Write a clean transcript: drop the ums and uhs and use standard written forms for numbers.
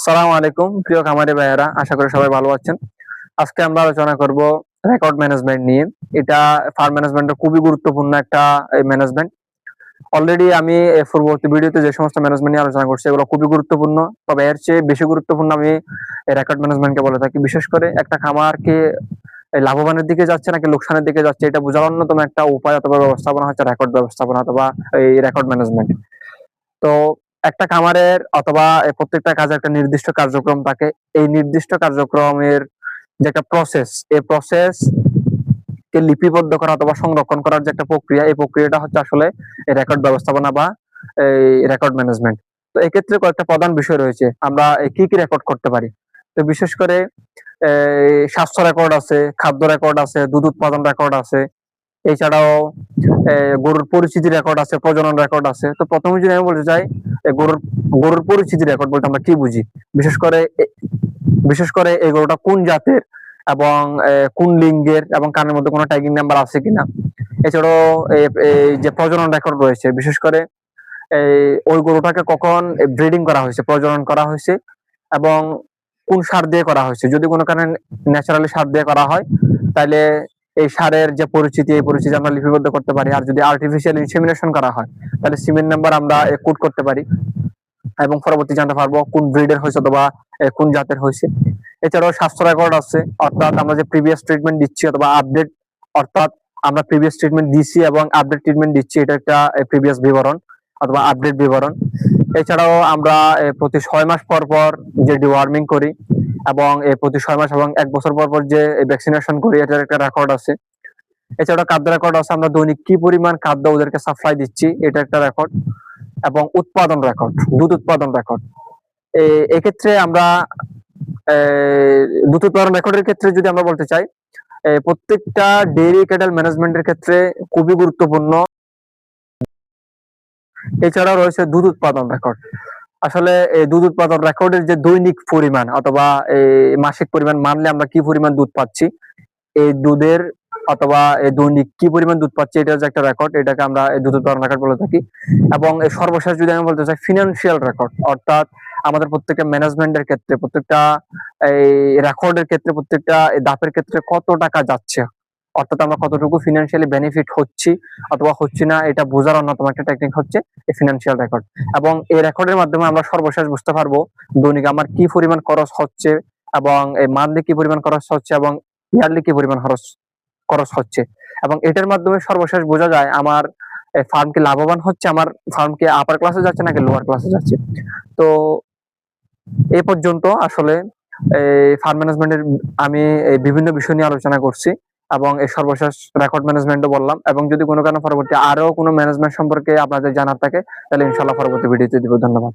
সালাম আলাইকুম প্রিয় খামারি ভাইয়েরা, আশা করি সবাই ভালো আছেন। আজকে আমরা আলোচনা করব রেকর্ড ম্যানেজমেন্ট নিয়ে। এটা ফার্ম ম্যানেজমেন্টের খুবই গুরুত্বপূর্ণ একটা ম্যানেজমেন্ট। অলরেডি আমি পূর্ববর্তী ভিডিওতে যে সমস্ত ম্যানেজমেন্ট নিয়ে আলোচনা করছি এগুলো খুবই গুরুত্বপূর্ণ, তবে এর চেয়ে বেশি গুরুত্বপূর্ণ আমি রেকর্ড ম্যানেজমেন্টকে বলে থাকি। বিশেষ করে একটা খামারকে লাভবানের দিকে যাচ্ছে নাকি লোকসানের দিকে যাচ্ছে এটা বোঝার অন্যতম একটা উপায় অথবা ব্যবস্থাপনা হচ্ছে রেকর্ড ব্যবস্থাপনা অথবা এই রেকর্ড ম্যানেজমেন্ট। তো একটা খামারের অথবা প্রত্যেকটা কাজে একটা নির্দিষ্ট কার্যক্রম থাকে। এই নির্দিষ্ট কার্যক্রমের যে একটা প্রসেস, এই প্রসেস কে লিপিবদ্ধ করা অথবা সংরক্ষণ করার যে একটা প্রক্রিয়া, এই প্রক্রিয়াটা হচ্ছে আসলে রেকর্ড ব্যবস্থাপনা বা এই রেকর্ড ম্যানেজমেন্ট। তো এক্ষেত্রে কয়েকটা প্রধান বিষয় রয়েছে, আমরা কি কি রেকর্ড করতে পারি। তো বিশেষ করে স্বাস্থ্য রেকর্ড আছে, খাদ্য রেকর্ড আছে, দুধ উৎপাদন রেকর্ড আছে, এছাড়াও গরুর পরিচিতি রেকর্ড আছে, প্রজনন রেকর্ড আছে। তো প্রথমে যদি আমি বলতে চাই গরুর গরুর পরিচিতি রেকর্ড বলতে আমরা কি বুঝি। বিশেষ করে এই গরুটা কোন জাতের এবং কোন লিঙ্গের এবং কানের মধ্যে কোনো ট্যাগিং নাম্বার আছে কিনা। এছাড়াও এই যে প্রজনন রেকর্ড রয়েছে, বিশেষ করে এই ওই গরুটাকে কখন ব্রিডিং করা হয়েছে, প্রজনন করা হয়েছে এবং কোন সার দিয়ে করা হয়েছে। যদি কোনো কারণে ন্যাচারালি সার দিয়ে করা হয় তাহলে এই সারের যে পরিচিতি, এই পরিচিতি আমরা লিপিবদ্ধ করতে পারি। আর যদি আর্টিফিশিয়াল ইনসেমিনেশন করা হয় তাহলে সিমেন্ট নাম্বার আমরা কোড করতে পারি এবং পরবর্তী জানতে পারবো কোন ব্রিডের হয়েছে অথবা কোন জাতের হয়েছে। এছাড়াও স্বাস্থ্য রেকর্ড আছে, অর্থাৎ আমরা যে প্রিভিয়াস ট্রিটমেন্ট দিচ্ছি অথবা আপডেট, অর্থাৎ আমরা প্রিভিয়াস ট্রিটমেন্ট দিচ্ছি এবং আপডেট ট্রিটমেন্ট দিচ্ছি, এটা একটা প্রিভিয়াস বিবরণ অথবা আপডেট বিবরণ। এছাড়াও আমরা প্রতি 6 মাস পর পর যে ডিওয়ার্মিং করি এবং প্রতি 6 মাস এবং 1 বছর পর পর যে ভ্যাকসিনেশন করি, এটার একটা রেকর্ড আছে। এছাড়াও খাদ্য রেকর্ড আছে, আমরা দৈনিক কি পরিমাণ খাদ্য ওদেরকে সাপ্লাই দিচ্ছি, এটা একটা রেকর্ড। এবং উৎপাদন রেকর্ড, দুধ উৎপাদন রেকর্ড। এক্ষেত্রে আমরা দুধ উৎপাদন রেকর্ডের ক্ষেত্রে যদি আমরা বলতে চাই, প্রত্যেকটা ডেইরি ক্যাটেল ম্যানেজমেন্টের ক্ষেত্রে খুবই গুরুত্বপূর্ণ। এছাড়াও রয়েছে দুধ উৎপাদন রেকর্ড। আসলে এই দুধ উৎপাদন রেকর্ডের যে দৈনিক পরিমাণ অথবা এই মাসিক পরিমাণ মানলে আমরা কি পরিমাণ দুধ পাচ্ছি, এই দুধের অথবা এই দৈনিক কি পরিমাণ দুধ পাচ্ছি, এটা হচ্ছে একটা রেকর্ড, এটাকে আমরা এই দুধ উৎপাদন রেকর্ড বলে থাকি। এবং এই সর্বশেষ যদি আমি বলতে চাই ফিনান্সিয়াল রেকর্ড, অর্থাৎ আমাদের প্রত্যেকটা ম্যানেজমেন্টের ক্ষেত্রে, প্রত্যেকটা এই রেকর্ডের ক্ষেত্রে, প্রত্যেকটা ধাপের ক্ষেত্রে কত টাকা যাচ্ছে, অর্থাৎ আমরা কতটুকু ফিনান্সিয়ালি বেনিফিট হচ্ছি অথবা হচ্ছি না, এটা বোঝার অন্যতম একটা টেকনিক হচ্ছে এই ফিনান্সিয়াল রেকর্ড। এবং এই রেকর্ডের মাধ্যমে আমরা সর্বশেষ বুঝতে পারবো দৈনিক আমার কি পরিমাণ খরচ হচ্ছে এবং এই মান্থলি কি পরিমাণ খরচ হচ্ছে এবং ইয়ারলি কি পরিমাণ খরচ হচ্ছে। এবং এটার মাধ্যমে সর্বশেষ বোঝা যায় আমার ফার্ম কি লাভবান হচ্ছে, আমার ফার্ম কি আপার ক্লাসে যাচ্ছে নাকি লোয়ার ক্লাসে যাচ্ছে। তো এই পর্যন্ত আসলে এই ফার্ম ম্যানেজমেন্টের আমি এই বিভিন্ন বিষয় নিয়ে আলোচনা করছি এবং এই সর্বশেষ রেকর্ড ম্যানেজমেন্টও বললাম। এবং যদি কোনো কারণে পরবর্তী আরো কোনো ম্যানেজমেন্ট সম্পর্কে আপনাদের জানার থাকে তাহলে ইনশাল্লাহ পরবর্তী ভিডিওতে দিব। ধন্যবাদ।